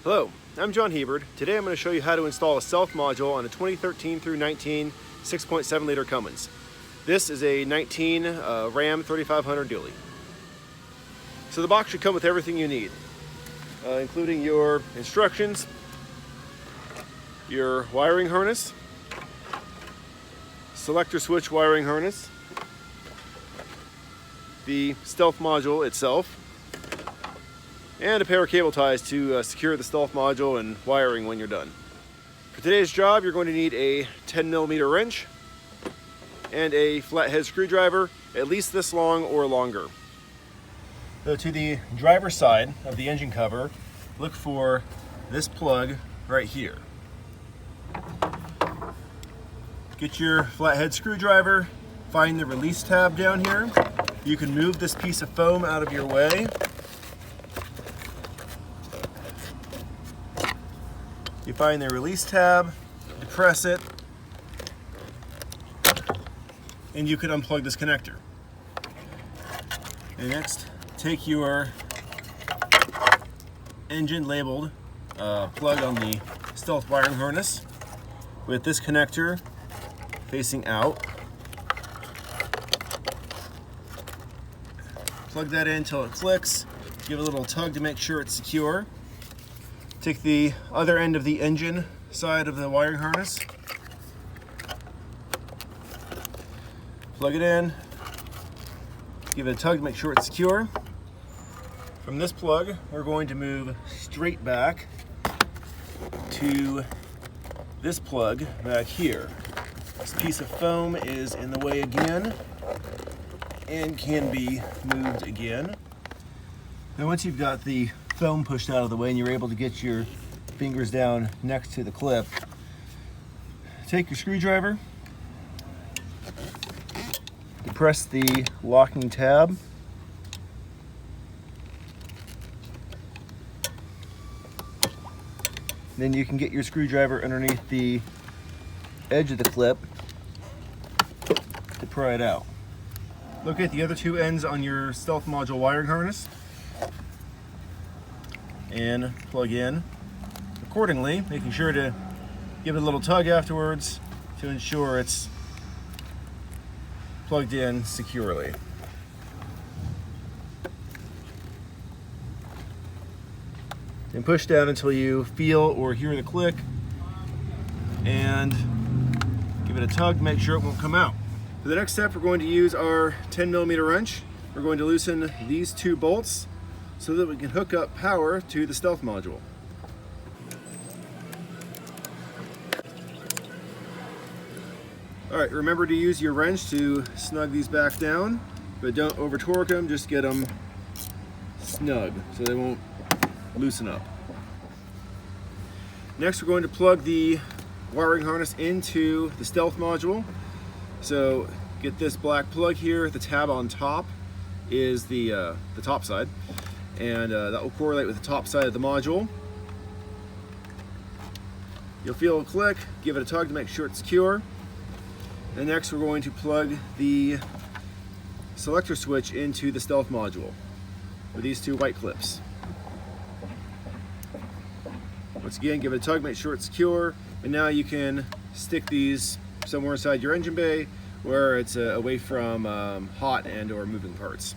Hello, I'm John Hebert. Today I'm going to show you how to install a stealth module on a 2013 through 19 6.7 liter Cummins. This is a 19 Ram 3500 dually. So the box should come with everything you need, including your instructions, your wiring harness, selector switch wiring harness, the stealth module itself, and a pair of cable ties to secure the stealth module and wiring when you're done. For today's job, you're going to need a 10mm wrench and a flathead screwdriver, at least this long or longer. So to the driver's side of the engine cover, look for this plug right here. Get your flathead screwdriver, find the release tab down here. You can move this piece of foam out of your way. You find the release tab, depress it, and you can unplug this connector. And next, take your engine labeled plug on the stealth wiring harness with this connector facing out. Plug that in until it clicks. Give it a little tug to make sure it's secure. Take the other end of the engine side of the wiring harness, plug it in, give it a tug to make sure it's secure. From this plug, we're going to move straight back to this plug back here. This piece of foam is in the way again and can be moved again. Now once you've got the foam pushed out of the way and you're able to get your fingers down next to the clip, take your screwdriver, depress the locking tab, then you can get your screwdriver underneath the edge of the clip to pry it out. Locate the other two ends on your stealth module wiring harness and plug in accordingly, making sure to give it a little tug afterwards to ensure it's plugged in securely. And push down until you feel or hear the click and give it a tug to make sure it won't come out. For the next step, we're going to use our 10mm wrench. We're going to loosen these two bolts so that we can hook up power to the stealth module. Alright, remember to use your wrench to snug these back down, but don't over torque them, just get them snug so they won't loosen up. Next, we're going to plug the wiring harness into the stealth module. So get this black plug here, the tab on top is the top side, and that will correlate with the top side of the module. You'll feel a click, give it a tug to make sure it's secure. And next we're going to plug the selector switch into the stealth module with these two white clips. Once again, give it a tug, make sure it's secure, and now you can stick these somewhere inside your engine bay where it's away from hot and or moving parts.